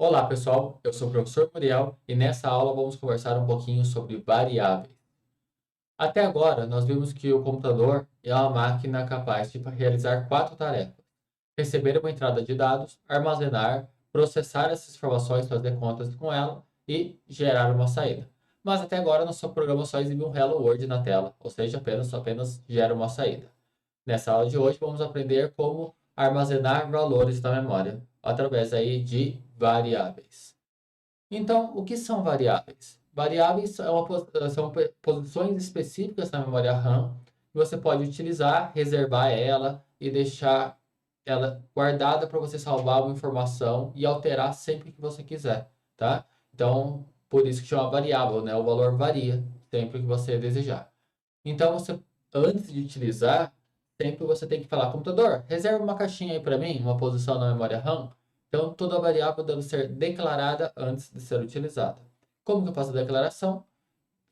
Olá, pessoal. Eu sou o professor Muriel e nessa aula vamos conversar um pouquinho sobre variáveis. Até agora, nós vimos que o computador é uma máquina capaz de realizar quatro tarefas: receber uma entrada de dados, armazenar, processar essas informações, fazer contas com ela e gerar uma saída. Mas até agora, nosso programa só exibe um Hello World na tela, ou seja, apenas gera uma saída. Nessa aula de hoje, vamos aprender como armazenar valores na memória através aí de variáveis. Então, o que são variáveis? Variáveis são posições específicas na memória RAM que você pode utilizar, reservar ela e deixar ela guardada para você salvar uma informação e alterar sempre que você quiser, tá? Então, por isso que chama variável, né? O valor varia sempre que você desejar. Então, antes de utilizar, sempre você tem que falar, computador, reserva uma caixinha aí para mim, uma posição na memória RAM. Então, toda variável deve ser declarada antes de ser utilizada. Como que eu faço a declaração?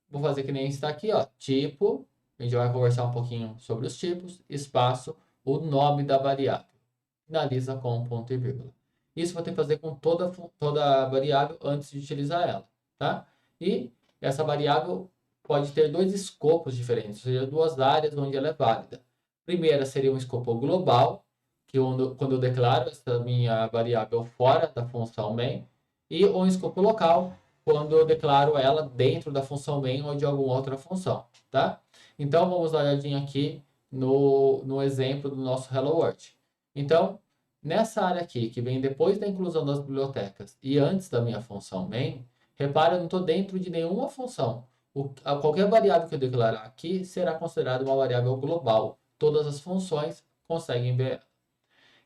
Vou fazer que nem está aqui, ó, tipo, a gente vai conversar um pouquinho sobre os tipos, espaço, o nome da variável. Finaliza com ponto e vírgula. Isso vou ter que fazer com toda variável antes de utilizar ela, tá? E essa variável pode ter dois escopos diferentes, ou seja, duas áreas onde ela é válida. Primeira seria um escopo global, que quando eu declaro essa minha variável fora da função main, e um escopo local, quando eu declaro ela dentro da função main ou de alguma outra função, tá? Então, vamos dar uma olhadinha aqui no exemplo do nosso Hello World. Então, nessa área aqui, que vem depois da inclusão das bibliotecas e antes da minha função main, repara, eu não estou dentro de nenhuma função. Qualquer variável que eu declarar aqui será considerada uma variável global. Todas as funções conseguem ver.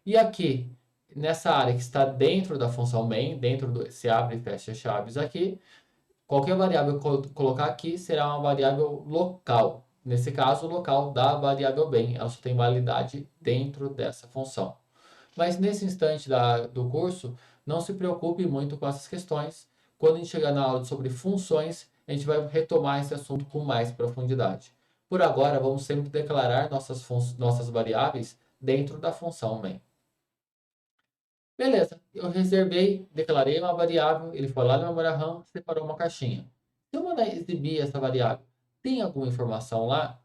E aqui, nessa área que está dentro da função main, dentro desse abre e fecha chaves aqui, qualquer variável que eu colocar aqui será uma variável local. Nesse caso, o local da variável main, ela só tem validade dentro dessa função. Mas nesse instante do curso, não se preocupe muito com essas questões. Quando a gente chegar na aula sobre funções, a gente vai retomar esse assunto com mais profundidade. Por agora, vamos sempre declarar nossas variáveis dentro da função main. Beleza, eu reservei, declarei uma variável, ele foi lá na memória RAM, separou uma caixinha. Se eu mandar exibir essa variável, tem alguma informação lá?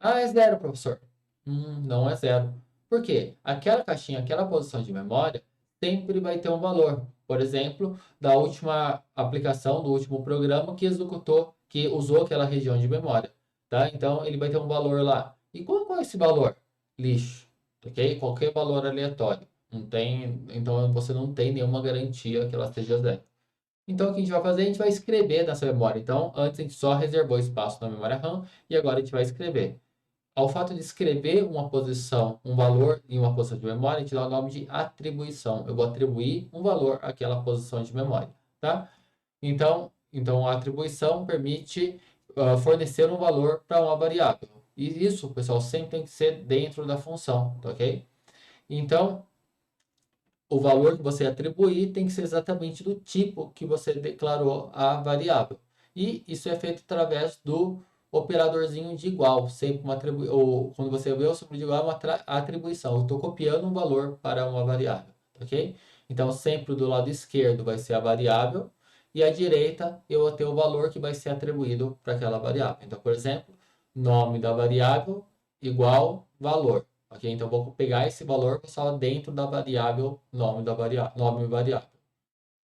Ah, é zero, professor. Não é zero. Por quê? Aquela caixinha, aquela posição de memória, sempre vai ter um valor. Por exemplo, da última aplicação, do último programa que executou, que usou aquela região de memória. Tá? Então, ele vai ter um valor lá. E qual é esse valor? Lixo. Ok? Qualquer valor aleatório. Não tem, então, você não tem nenhuma garantia que ela seja zero. Então, o que a gente vai fazer? A gente vai escrever nessa memória. Então, antes a gente só reservou espaço na memória RAM e agora a gente vai escrever. Ao fato de escrever uma posição, um valor em uma posição de memória, a gente dá o nome de atribuição. Eu vou atribuir um valor àquela posição de memória, tá? Então a atribuição permite fornecer um valor para uma variável. E isso, pessoal, sempre tem que ser dentro da função, tá ok? Então, o valor que você atribuir tem que ser exatamente do tipo que você declarou a variável. E isso é feito através do operadorzinho de igual, sempre ou quando você vê o símbolo de igual, é uma atribuição. Eu estou copiando um valor para uma variável, ok? Então, sempre do lado esquerdo vai ser a variável e à direita eu vou ter o valor que vai ser atribuído para aquela variável. Então, por exemplo, nome da variável igual valor. Ok? Então, eu vou pegar esse valor só dentro da variável nome da variável, nome variável.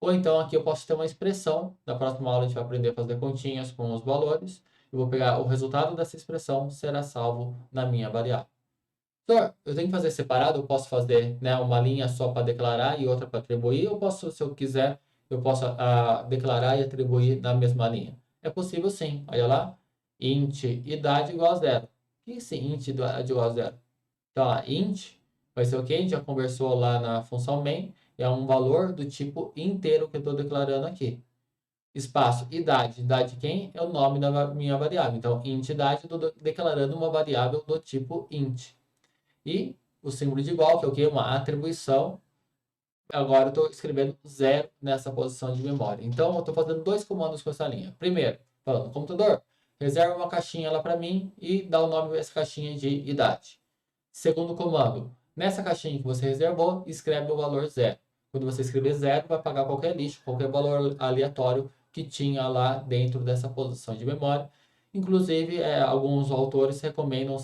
Ou então, aqui eu posso ter uma expressão. Na próxima aula, a gente vai aprender a fazer continhas com os valores. Eu vou pegar o resultado dessa expressão, será salvo na minha variável. Senhor, eu tenho que fazer separado? Eu posso fazer, né, uma linha só para declarar e outra para atribuir? Ou posso, se eu quiser, eu posso declarar e atribuir na mesma linha? É possível sim. Olha lá. Int idade igual a zero. O que é esse int idade igual a zero? Então, a int vai ser o que a gente já conversou lá na função main, é um valor do tipo inteiro que eu estou declarando aqui. Espaço, idade. Idade de quem? É o nome da minha variável. Então, int idade, eu estou declarando uma variável do tipo int. E o símbolo de igual, que é o que? Uma atribuição. Agora eu estou escrevendo zero nessa posição de memória. Então, eu estou fazendo dois comandos com essa linha. Primeiro, falando, computador, reserva uma caixinha lá para mim e dá o nome dessa caixinha de idade. Segundo comando, nessa caixinha que você reservou, escreve o valor zero. Quando você escrever 0, vai pagar qualquer lixo, qualquer valor aleatório que tinha lá dentro dessa posição de memória. Inclusive, alguns autores recomendam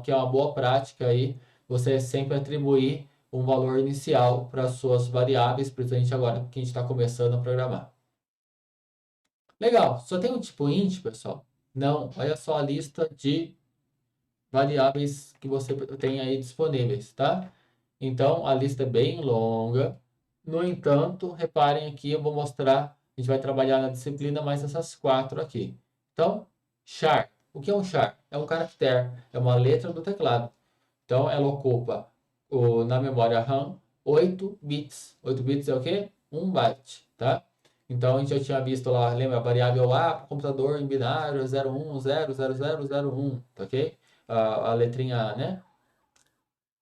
que é uma boa prática aí você sempre atribuir um valor inicial para as suas variáveis, principalmente agora que a gente está começando a programar. Legal, só tem um tipo int, pessoal? Não, olha só a lista de variáveis que você tem aí disponíveis, tá? Então, a lista é bem longa. No entanto, reparem aqui, eu vou mostrar, a gente vai trabalhar na disciplina mais essas 4 aqui. Então, char. O que é um char? É um caractere, é uma letra do teclado. Então, ela ocupa na memória RAM 8 bits. 8 bits é o quê? 1 byte, tá? Então, a gente já tinha visto lá, lembra? A variável A para o computador em binário 01000001, tá ok? A letrinha A, né?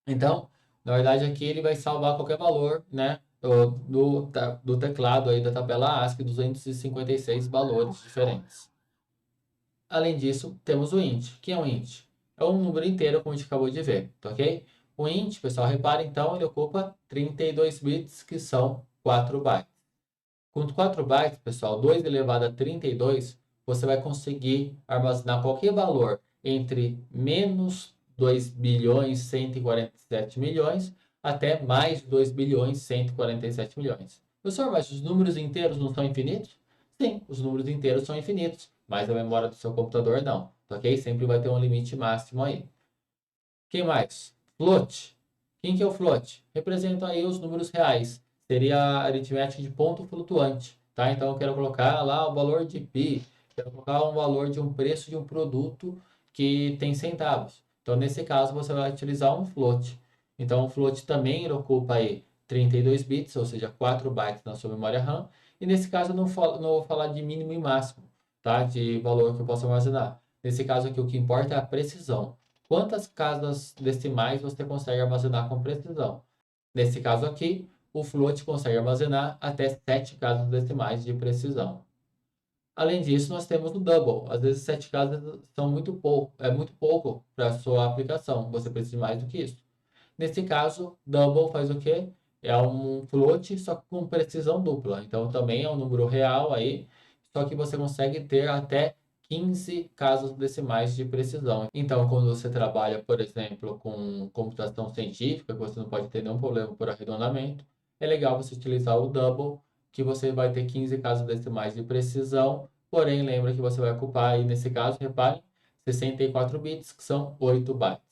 Então, na verdade, aqui ele vai salvar qualquer valor, né? Do teclado aí da tabela ASCII, 256 valores diferentes. Além disso, temos o int. O que é um int? É um número inteiro, como a gente acabou de ver, tá ok? O int, pessoal, repare então, ele ocupa 32 bits, que são 4 bytes. Com 4 bytes, pessoal, 2 elevado a 32, você vai conseguir armazenar qualquer valor entre menos 2 bilhões 147 milhões até mais 2 bilhões 147 milhões. Professor, mas os números inteiros não são infinitos? Sim, os números inteiros são infinitos, mas a memória do seu computador não, tá ok? Sempre vai ter um limite máximo aí. Quem mais? Float. Quem que é o float? Representa aí os números reais. Seria a aritmética de ponto flutuante, tá? Então eu quero colocar lá o valor de π, quero colocar um valor de um preço de um produto que tem centavos. Então nesse caso você vai utilizar um float. Então o float também ocupa aí 32 bits, ou seja, 4 bytes na sua memória RAM. E nesse caso eu não vou falar de mínimo e máximo, tá? De valor que eu posso armazenar. Nesse caso aqui o que importa é a precisão. Quantas casas decimais você consegue armazenar com precisão? Nesse caso aqui, o float consegue armazenar até 7 casas decimais de precisão. Além disso, nós temos o double. Às vezes 7 casas são muito pouco para a sua aplicação. Você precisa de mais do que isso. Nesse caso, double faz o quê? É um float, só que com precisão dupla. Então, também é um número real aí, só que você consegue ter até 15 casas decimais de precisão. Então, quando você trabalha, por exemplo, com computação científica, que você não pode ter nenhum problema por arredondamento, é legal você utilizar o double, que você vai ter 15 casas decimais de precisão, porém, lembra que você vai ocupar aí, nesse caso, repare, 64 bits, que são 8 bytes.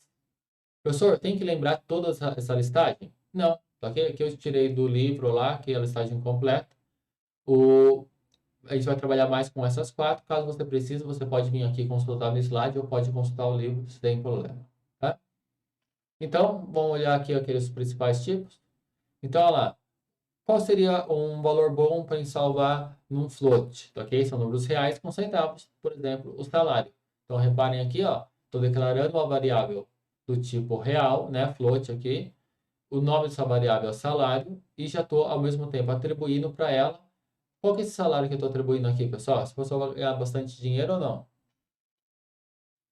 Professor, tem que lembrar toda essa listagem? Não, tá ok? Aqui eu tirei do livro lá, que é a listagem completa. A gente vai trabalhar mais com essas 4. Caso você precise, você pode vir aqui consultar no slide ou pode consultar o livro sem problema, tá? Então, vamos olhar aqui aqueles principais tipos. Então, olha lá. Qual seria um valor bom para salvar num float? Tá ok? São números reais com centavos. Por exemplo, o salário. Então, reparem aqui, ó. Estou declarando uma variável do tipo real, né? Float aqui. O nome dessa variável é salário. E já estou, ao mesmo tempo, atribuindo para ela. Qual que é esse salário que eu estou atribuindo aqui, pessoal? Se a pessoa vai ganhar bastante dinheiro ou não?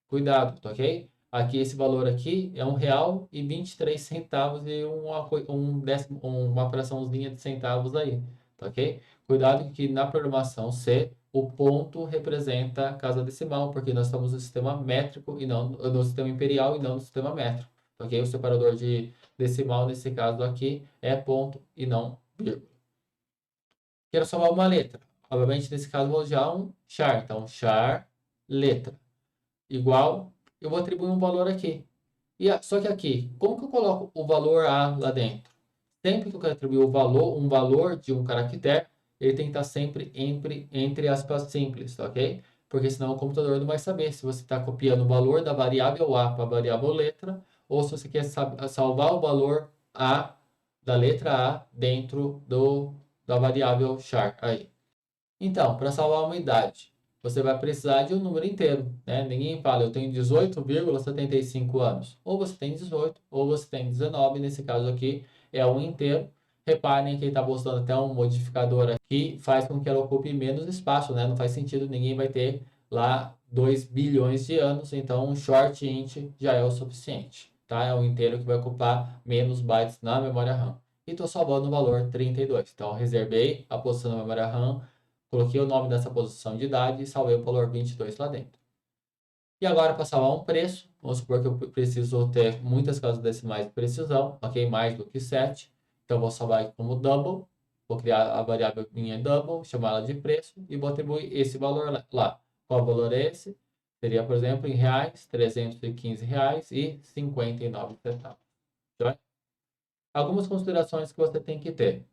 Cuidado, tá ok? Aqui, esse valor aqui é R$ 1,23 e uma fraçãozinha de centavos aí, tá ok? Cuidado que na programação C, o ponto representa a casa decimal, porque nós estamos no sistema métrico e não no sistema imperial e não no sistema métrico, tá ok? O separador de decimal, nesse caso aqui, é ponto e não vírgula. Quero salvar uma letra. Obviamente, nesse caso, vou usar um char. Então, char letra igual, eu vou atribuir um valor aqui. Só que aqui, como que eu coloco o valor A lá dentro? Sempre que eu quero atribuir um valor de um caractere, ele tem que estar sempre entre aspas simples, ok? Porque senão o computador não vai saber se você está copiando o valor da variável A para a variável letra, ou se você quer salvar o valor A da letra A dentro da variável char aí. Então, para salvar uma idade, você vai precisar de um número inteiro, né? Ninguém fala, eu tenho 18,75 anos. Ou você tem 18, ou você tem 19. Nesse caso aqui, é um inteiro. Reparem que ele está mostrando até um modificador aqui, faz com que ela ocupe menos espaço, né? Não faz sentido, ninguém vai ter lá 2 bilhões de anos, então um short int já é o suficiente, tá? É um inteiro que vai ocupar menos bytes na memória RAM. e estou salvando o valor 32. Então, reservei a posição da memória RAM, coloquei o nome dessa posição de idade e salvei o valor 22 lá dentro. E agora, para salvar um preço, vamos supor que eu preciso ter muitas casas decimais de precisão, ok? Mais do que 7. Então, vou salvar aqui como double, vou criar a variável minha double, chamar ela de preço e vou atribuir esse valor lá. Qual valor é esse? Seria, por exemplo, em reais, R$ 315,59. Joia? Algumas considerações que você tem que ter.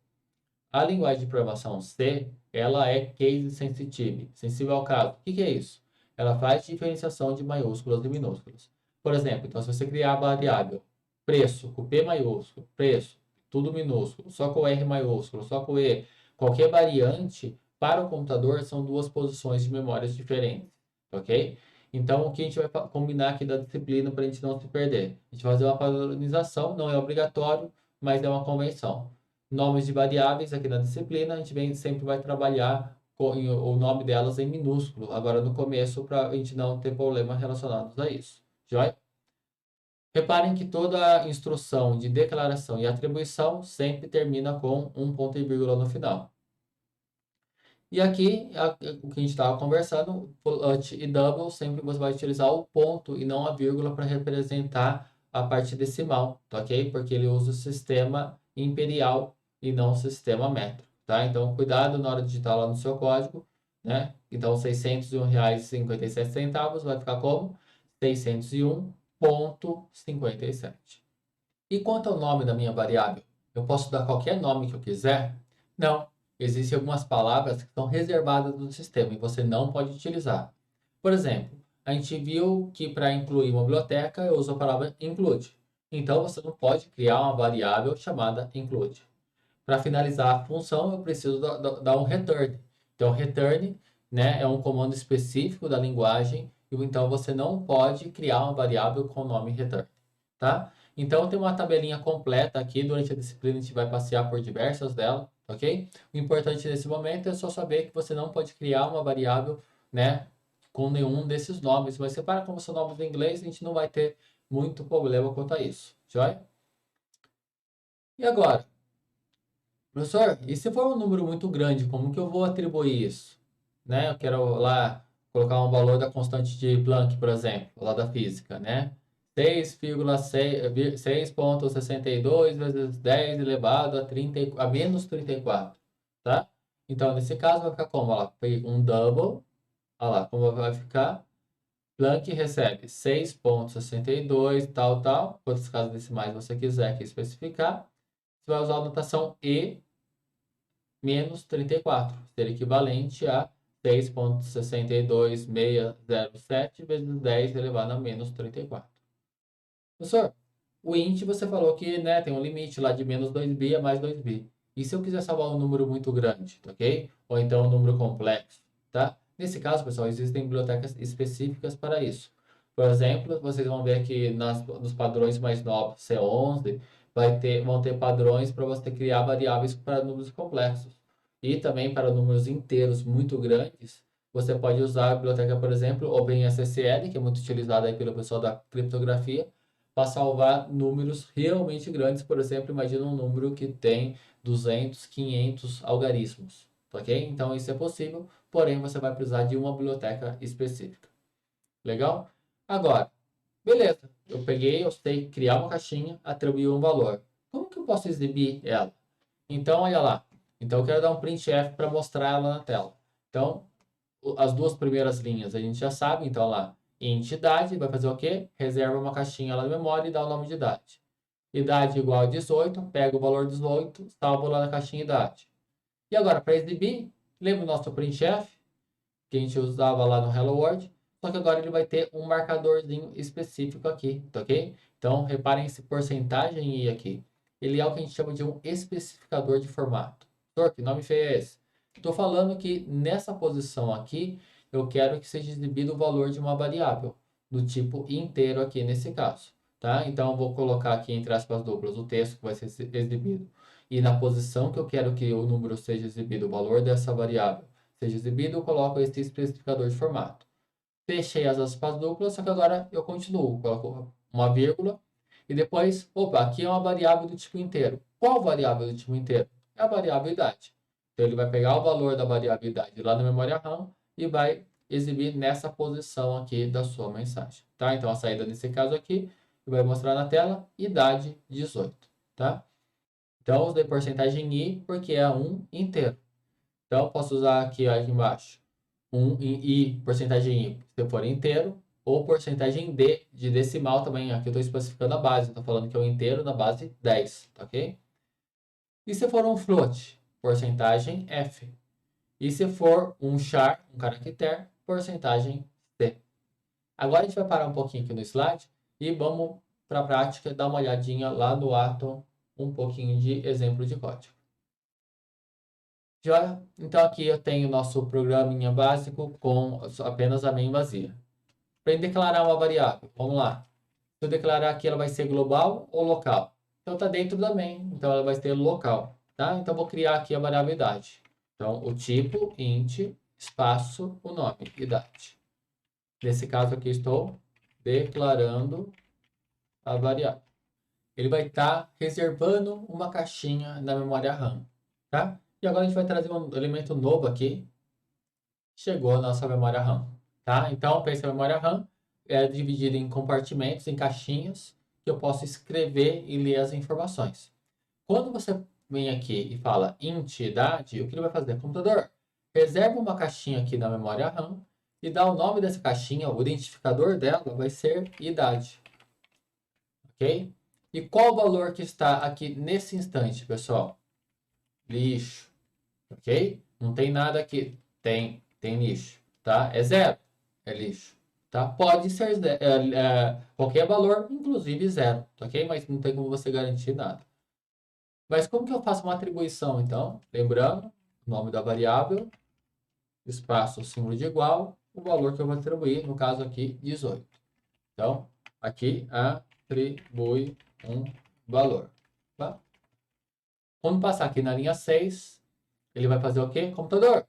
A linguagem de programação C, ela é case sensitive, sensível ao caso. O que é isso? Ela faz diferenciação de maiúsculas e minúsculas. Por exemplo, então se você criar a variável preço com P maiúsculo, preço, tudo minúsculo, só com R maiúsculo, só com E, qualquer variante para o computador são duas posições de memórias diferentes, ok? Então, o que a gente vai combinar aqui da disciplina para a gente não se perder? A gente vai fazer uma padronização, não é obrigatório, mas é uma convenção. Nomes de variáveis aqui na disciplina, a gente sempre vai trabalhar com o nome delas em minúsculo, agora no começo, para a gente não ter problemas relacionados a isso. Joia? Reparem que toda instrução de declaração e atribuição sempre termina com um ponto e vírgula no final. E aqui, o que a gente estava conversando, LUT e double, sempre você vai utilizar o ponto e não a vírgula para representar a parte decimal, tá ok? Porque ele usa o sistema imperial e não o sistema métrico, tá? Então, cuidado na hora de digitar lá no seu código, né? Então, R$ 601,57 vai ficar como? 601,57. E quanto ao nome da minha variável? Eu posso dar qualquer nome que eu quiser? Não. Existem algumas palavras que são reservadas no sistema e você não pode utilizar. Por exemplo, a gente viu que para incluir uma biblioteca eu uso a palavra include. Então você não pode criar uma variável chamada include. Para finalizar a função, eu preciso dar um return. Então, return, né, é um comando específico da linguagem, e então você não pode criar uma variável com o nome return, tá? Então, tem uma tabelinha completa aqui, durante a disciplina a gente vai passear por diversas delas, ok? O importante nesse momento é só saber que você não pode criar uma variável, né, com nenhum desses nomes, mas separa como são nomes em inglês, a gente não vai ter muito problema quanto a isso, joia? E agora? Professor, e se for um número muito grande, como que eu vou atribuir isso? Né? Eu quero lá colocar um valor da constante de Planck, por exemplo, lá da física, né? 6,662 vezes 10 elevado a menos 34, tá? Então, nesse caso, vai ficar como? Olha lá, um double, olha lá, como vai ficar? Planck recebe 6,62, tal, tal, quantas casas decimais você quiser aqui especificar. Você vai usar a notação E menos 34, seria equivalente a 6,62607 vezes 10 elevado a menos 34. Professor, o int você falou que, né, tem um limite lá de menos 2b a mais 2b. E se eu quiser salvar um número muito grande, ok? Ou então um número complexo, tá? Nesse caso, pessoal, existem bibliotecas específicas para isso. Por exemplo, vocês vão ver aqui nos padrões mais novos, C11, vão ter padrões para você criar variáveis para números complexos. E também para números inteiros muito grandes, você pode usar a biblioteca, por exemplo, OpenSSL, que é muito utilizada aí pelo pessoal da criptografia, para salvar números realmente grandes. Por exemplo, imagina um número que tem 200, 500 algarismos, ok? Então isso é possível, porém você vai precisar de uma biblioteca específica. Legal? Agora, beleza, eu sei criar uma caixinha, atribuir um valor. Como que eu posso exibir ela? Então, olha lá. Então eu quero dar um printf para mostrar ela na tela. Então, as duas primeiras linhas a gente já sabe, então lá, idade vai fazer o quê? Reserva uma caixinha lá na memória e dá o nome de idade. Idade igual a 18, pega o valor 18, salva lá na caixinha idade. E agora, para exibir, lembra o nosso printf, que a gente usava lá no Hello World, só que agora ele vai ter um marcadorzinho específico aqui, tá ok? Então, reparem esse porcentagem i aqui. Ele é o que a gente chama de um especificador de formato. Que nome feio é esse? Estou falando que nessa posição aqui, eu quero que seja exibido o valor de uma variável, do tipo inteiro aqui nesse caso, tá? Então, eu vou colocar aqui entre aspas duplas o texto que vai ser exibido. E na posição que eu quero que o número seja exibido, o valor dessa variável seja exibido, eu coloco esse especificador de formato. Fechei as aspas duplas, só que agora eu continuo, coloco uma vírgula, e depois, opa, aqui é uma variável do tipo inteiro. Qual variável do tipo inteiro? É a variável idade. Então, ele vai pegar o valor da variável idade lá na memória RAM e vai exibir nessa posição aqui da sua mensagem, tá? Então, a saída nesse caso aqui, vai mostrar na tela, idade 18, tá? Então, eu usei porcentagem i porque é um inteiro. Então, eu posso usar aqui embaixo, i, porcentagem i, se for inteiro, ou porcentagem d, de decimal também. Aqui eu estou especificando a base, estou falando que é um inteiro na base 10, tá ok? E se for um float, porcentagem f. E se for um char, um caractere, porcentagem c. Agora a gente vai parar um pouquinho aqui no slide e vamos para a prática dar uma olhadinha lá no Atom, um pouquinho de exemplo de código. Já, então aqui eu tenho o nosso programinha básico com apenas a main vazia. Para declarar uma variável, vamos lá. Se eu declarar aqui, ela vai ser global ou local? Então está dentro da main, então ela vai ser local, tá? Então vou criar aqui a variável idade. Então o tipo int espaço o nome idade. Nesse caso aqui estou declarando a variável. Ele vai estar reservando uma caixinha na memória RAM, tá? E agora a gente vai trazer um elemento novo aqui. Chegou a nossa memória RAM, tá? Então, para essa memória RAM, é dividida em compartimentos, em caixinhas, que eu posso escrever e ler as informações. Quando você vem aqui e fala int idade, o que ele vai fazer? Computador, reserva uma caixinha aqui na memória RAM e dá o nome dessa caixinha, o identificador dela vai ser idade. Ok? E qual o valor que está aqui nesse instante, pessoal? Lixo. Ok? Não tem nada aqui. Tem lixo. Tá? É zero. É lixo. Tá? Pode ser qualquer valor, inclusive zero. Ok? Mas não tem como você garantir nada. Mas como que eu faço uma atribuição, então? Lembrando, nome da variável, espaço, símbolo de igual, o valor que eu vou atribuir, no caso aqui, 18. Então, aqui, atribui um valor. Tá? Quando passar aqui na linha 6, ele vai fazer o quê? Computador,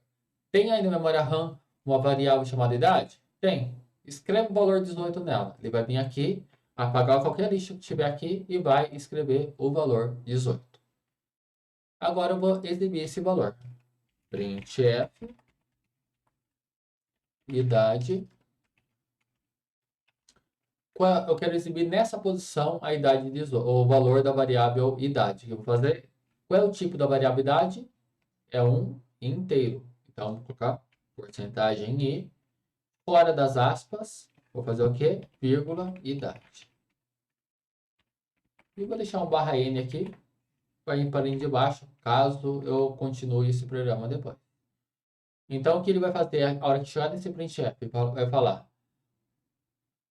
tem aí na memória RAM uma variável chamada idade? Tem. Escreve o valor 18 nela. Ele vai vir aqui, apagar qualquer lixo que tiver aqui e vai escrever o valor 18. Agora eu vou exibir esse valor. Printf idade. Eu quero exibir nessa posição a idade de 18, o valor da variável idade. O que eu vou fazer? Qual é o tipo da variável idade? É um inteiro. Então, vou colocar porcentagem i. Fora das aspas, vou fazer o quê? Vírgula, idade. E vou deixar um barra N aqui, para ir para a linha de baixo, caso eu continue esse programa depois. Então, o que ele vai fazer a hora que chegar nesse printf? Vai falar,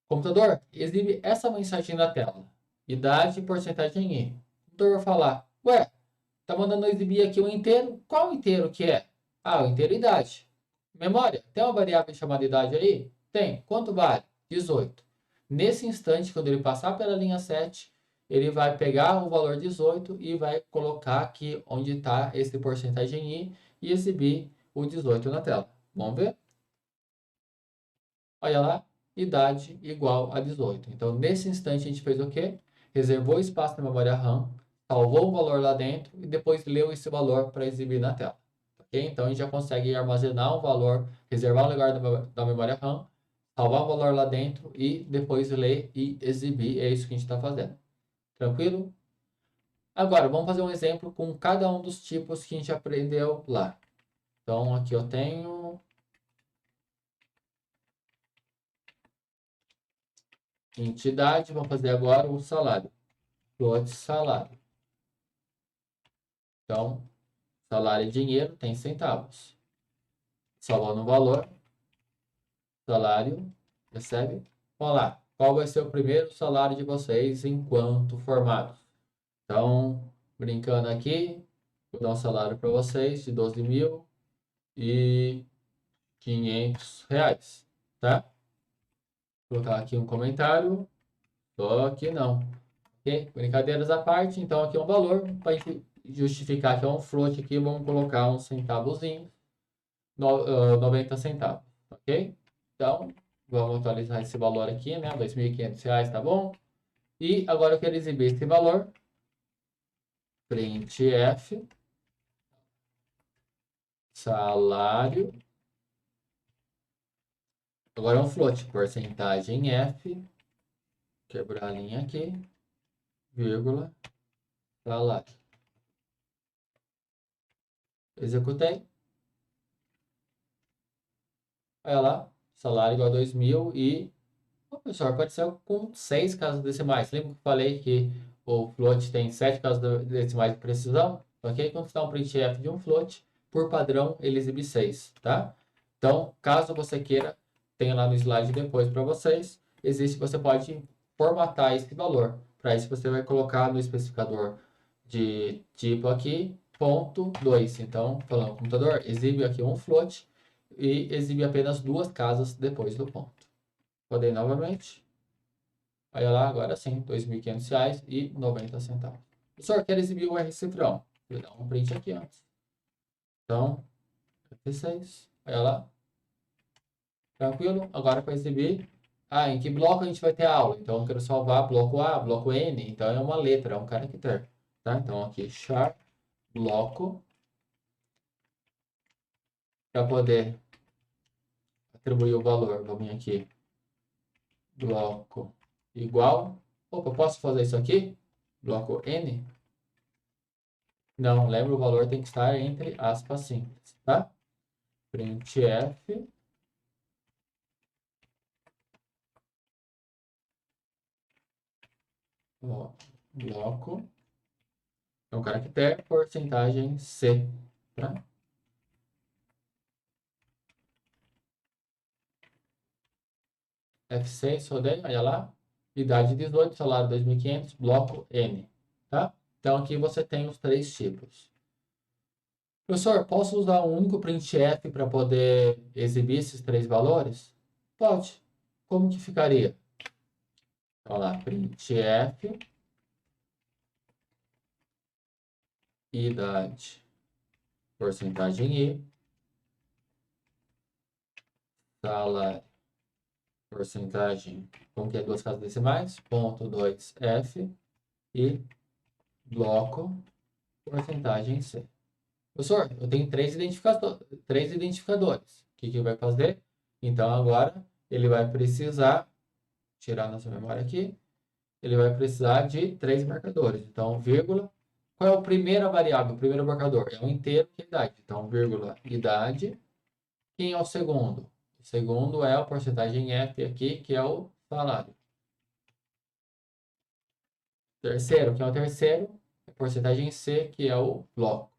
computador, exibe essa mensagem na tela. Idade, porcentagem i. O computador vai falar, ué, tá mandando eu exibir aqui o inteiro? Qual inteiro que é? Ah, o inteiro idade. Memória, tem uma variável chamada idade aí? Tem. Quanto vale? 18. Nesse instante, quando ele passar pela linha 7, ele vai pegar o valor 18 e vai colocar aqui onde está esse porcentagem i e exibir o 18 na tela. Vamos ver? Olha lá, idade igual a 18. Então, nesse instante, a gente fez o quê? Reservou espaço na memória RAM, salvou o valor lá dentro e depois leu esse valor para exibir na tela. Okay? Então, a gente já consegue armazenar um valor, reservar o lugar da memória RAM, salvar o valor lá dentro e depois ler e exibir. É isso que a gente está fazendo. Tranquilo? Agora, vamos fazer um exemplo com cada um dos tipos que a gente aprendeu lá. Então, aqui eu tenho entidade, vamos fazer agora o salário. Float salário. Então, salário é dinheiro, tem centavos. Salvando o valor, salário, recebe. Vamos lá, qual vai ser o primeiro salário de vocês enquanto formados? Então, brincando aqui, vou dar um salário para vocês de 12.500 reais, tá? Vou colocar aqui um comentário, só que não. Ok? Brincadeiras à parte, então aqui é um valor, para justificar que é um float aqui, vamos colocar um centavozinho, 90 centavos, ok? Então, vamos atualizar esse valor aqui, né? R$ 2.500, tá bom? E agora eu quero exibir esse valor printf, salário, agora é um float, porcentagem F, quebrar a linha aqui, vírgula, salário. Executei. Olha lá, salário igual a 2.000 e... O pessoal apareceu com 6 casas decimais. Lembra que eu falei que o float tem 7 casas decimais de precisão? Ok? Quando você dá um printf de um float, por padrão, ele exibe 6, tá? Então, caso você queira, tem lá no slide depois para vocês, você pode formatar esse valor. Para isso, você vai colocar no especificador de tipo aqui, ponto 2. Então, falando, computador, exibe aqui um float e exibe apenas 2 casas depois do ponto. Rodei novamente. Olha lá, agora sim, R$ 2.500,90. Professor, quero exibir o R cifrão. Vou dar um print aqui antes. Então, F6. Olha lá. Tranquilo? Agora para exibir. Ah, em que bloco a gente vai ter aula? Então, eu quero salvar bloco A, bloco N. Então, é uma letra, é um caractere. Tá? Então, aqui, char, bloco. Para poder atribuir o valor, vou vir aqui. Bloco igual. Opa, posso fazer isso aqui? Bloco N. Não, lembra, o valor tem que estar entre aspas simples, tá? Printf. Ó, bloco. É um caractere, porcentagem C, tá? F6, rodei, olha lá. Idade 18, salário 2.500, bloco N, tá? Então aqui você tem os 3 tipos. Professor, posso usar um único printf para poder exibir esses 3 valores? Pode. Como que ficaria? Olha lá, printf, idade, porcentagem I, salário, porcentagem, como que é 2 casas decimais, ponto 2F e bloco, porcentagem C. Professor, eu tenho 3 identificadores. O que que vai fazer? Então, agora, ele vai precisar, tirar nossa memória aqui, ele vai precisar de 3 marcadores. Então, vírgula, qual é a primeira variável, o primeiro marcador? É um inteiro, que é idade. Então, vírgula, idade. Quem é o segundo? O segundo é a porcentagem F aqui, que é o salário. Terceiro, que é o terceiro, a porcentagem C, que é o bloco.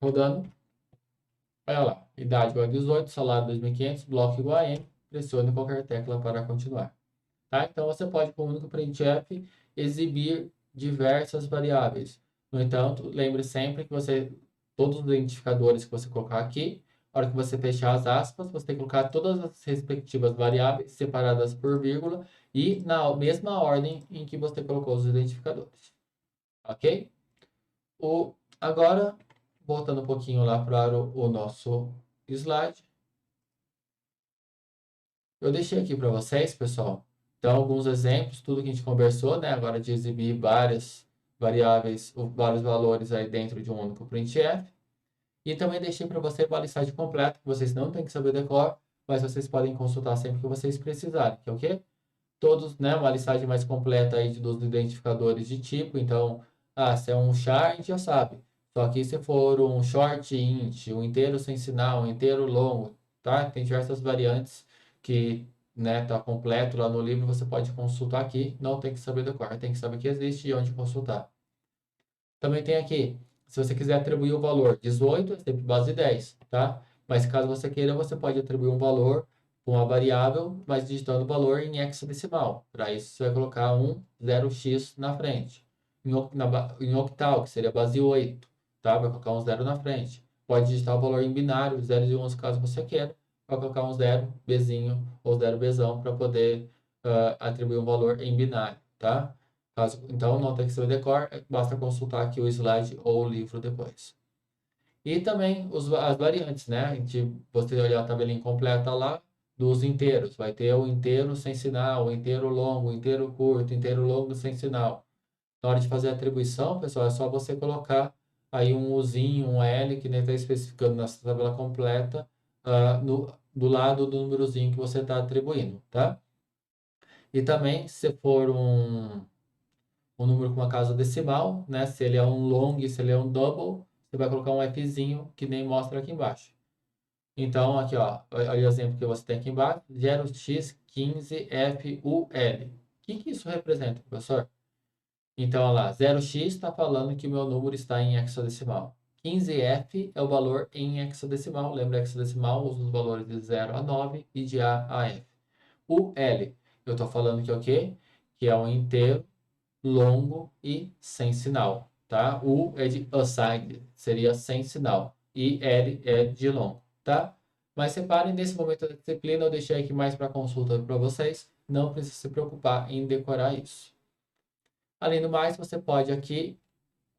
Rodando. Olha lá, idade igual a 18, salário 2.500, bloco igual a N, pressione qualquer tecla para continuar. Tá? Então, você pode, com o único printf, exibir diversas variáveis. No entanto, lembre sempre que todos os identificadores que você colocar aqui, na hora que você fechar as aspas, você tem que colocar todas as respectivas variáveis separadas por vírgula e na mesma ordem em que você colocou os identificadores. Ok? Agora, voltando um pouquinho lá para o nosso slide. Eu deixei aqui para vocês, pessoal, então alguns exemplos, tudo que a gente conversou, né? Agora de exibir várias variáveis, ou vários valores aí dentro de um único printf. E também deixei para você a listagem completa, que vocês não têm que saber decor, mas vocês podem consultar sempre que vocês precisarem, que é o quê? Todos, né? Uma listagem mais completa aí dos identificadores de tipo. Então, se é um char, a gente já sabe. Só que se for um short int, um inteiro sem sinal, um inteiro longo, tá? Tem diversas variantes que, né, tá completo lá no livro, você pode consultar aqui. Não tem que saber decorar, tem que saber que existe e onde consultar. Também tem aqui, se você quiser atribuir o valor 18, é sempre base 10, tá? Mas caso você queira, você pode atribuir um valor com uma variável, mas digitando o valor em hexadecimal. Para isso, você vai colocar um 0x na frente. Em octal, que seria base 8, tá? Vai colocar um 0 na frente. Pode digitar o valor em binário, 0 e 1, caso você queira. Vai colocar um 0, Bzinho ou 0 Bzão para poder atribuir um valor em binário, tá? Então, não tem que saber decor, basta consultar aqui o slide ou o livro depois. E também as variantes, né? Você olhar a tabelinha completa lá dos inteiros. Vai ter o inteiro sem sinal, o inteiro longo, o inteiro curto, o inteiro longo sem sinal. Na hora de fazer a atribuição, pessoal, é só você colocar aí um Uzinho, um L, que nem está especificando na tabela completa, do lado do númerozinho que você está atribuindo, tá? E também, se for um número com uma casa decimal, né? Se ele é um long, se ele é um double, você vai colocar um Fzinho, que nem mostra aqui embaixo. Então, aqui, ó, olha o exemplo que você tem aqui embaixo, 0x15FUL. O que isso representa, professor? Então, olha lá, 0x está falando que o meu número está em hexadecimal. 15F é o valor em hexadecimal. Lembra, hexadecimal usa os valores de 0 a 9 e de A a F. O L, eu estou falando que é o quê? Que é um inteiro, longo e sem sinal, tá? U é de assigned, seria sem sinal. E L é de longo, tá? Mas reparem, nesse momento da disciplina, eu deixei aqui mais para consulta para vocês. Não precisa se preocupar em decorar isso. Além do mais, você pode aqui,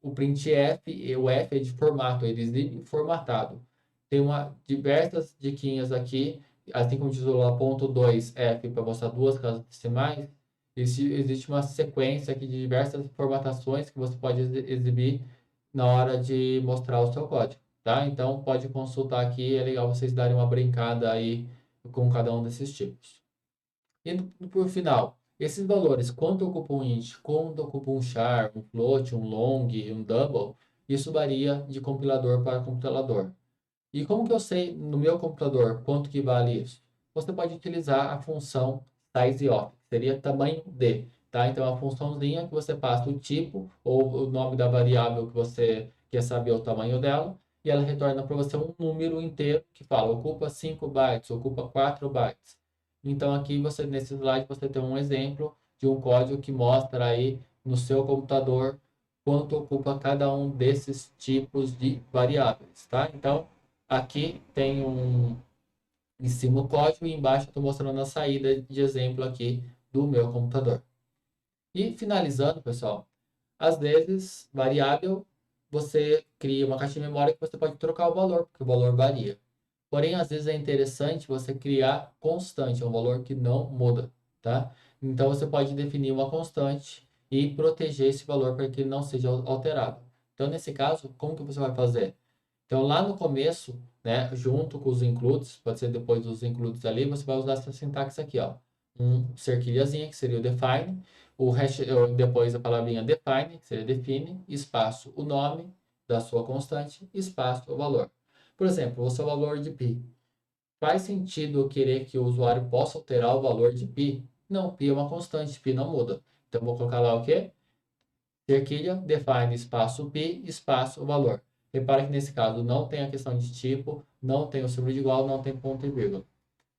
o printf, o F é de formato, ele é formatado. Tem diversas diquinhas aqui, assim como diz lá, ponto 2F para mostrar duas casas decimais. Existe uma sequência aqui de diversas formatações que você pode exibir na hora de mostrar o seu código, tá? Então, pode consultar aqui, é legal vocês darem uma brincada aí com cada um desses tipos. E por final, esses valores, quanto ocupa um int, quanto ocupa um char, um float, um long, um double, isso varia de compilador para compilador. E como que eu sei no meu computador quanto que vale isso? Você pode utilizar a função sizeOf, que seria tamanho de, tá? Então, é uma funçãozinha que você passa o tipo ou o nome da variável que você quer saber o tamanho dela, e ela retorna para você um número inteiro que fala, ocupa 5 bytes, ocupa 4 bytes. Então, aqui você, nesse slide, você tem um exemplo de um código que mostra aí no seu computador quanto ocupa cada um desses tipos de variáveis, tá? Então, aqui tem em cima o código e embaixo estou mostrando a saída de exemplo aqui do meu computador. E finalizando, pessoal, às vezes, variável, você cria uma caixa de memória que você pode trocar o valor, porque o valor varia. Porém, às vezes é interessante você criar constante, é um valor que não muda, tá? Então, você pode definir uma constante e proteger esse valor para que ele não seja alterado. Então, nesse caso, como que você vai fazer? Então, lá no começo, né, junto com os includes, pode ser depois dos includes ali, você vai usar essa sintaxe aqui, ó. Cerquilhazinha, que seria o define, o hash, depois a palavrinha define, que seria define, espaço o nome da sua constante, espaço o valor. Por exemplo, o seu valor de π. Faz sentido eu querer que o usuário possa alterar o valor de π? Não, π é uma constante, π não muda. Então, vou colocar lá o quê? Cerquilha, define, espaço π, espaço o valor. Repara que nesse caso não tem a questão de tipo, não tem o símbolo de igual, não tem ponto e vírgula.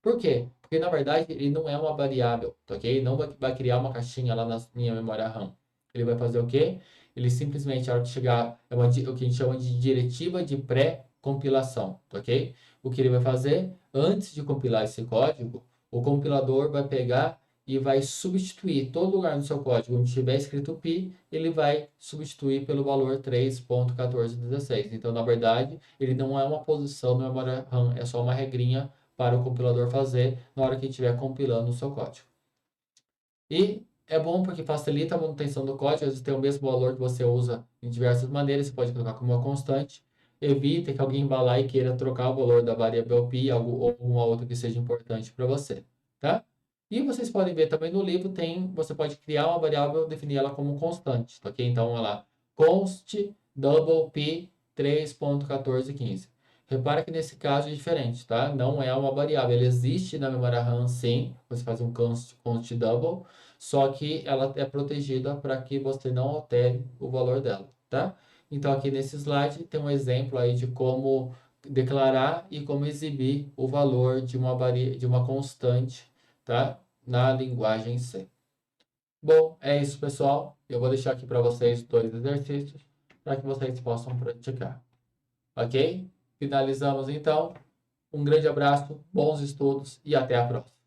Por quê? Porque na verdade ele não é uma variável, tá ok? Ele não vai criar uma caixinha lá na minha memória RAM. Ele vai fazer o quê? Ele simplesmente, a hora de chegar, o que a gente chama de diretiva de pré-compilação, tá ok? O que ele vai fazer? Antes de compilar esse código, o compilador vai pegar e vai substituir todo lugar no seu código onde tiver escrito pi, ele vai substituir pelo valor 3.1416. Então, na verdade, ele não é uma posição na memória RAM, é só uma regrinha para o compilador fazer na hora que estiver compilando o seu código. E é bom porque facilita a manutenção do código, às vezes tem o mesmo valor que você usa em diversas maneiras, você pode colocar como uma constante, evita que alguém vá lá e queira trocar o valor da variável π, ou alguma outra que seja importante para você, tá? E vocês podem ver também no livro, você pode criar uma variável e definir ela como constante, tá ok? Então, olha lá, const double p 3.1415. Repara que nesse caso é diferente, tá? Não é uma variável, ela existe na memória RAM, sim, você faz um const double, só que ela é protegida para que você não altere o valor dela, tá? Então, aqui nesse slide tem um exemplo aí de como declarar e como exibir o valor de uma constante, tá? Na linguagem C. Bom, é isso, pessoal. Eu vou deixar aqui para vocês 2 exercícios para que vocês possam praticar. Ok? Finalizamos então. Um grande abraço, bons estudos e até a próxima.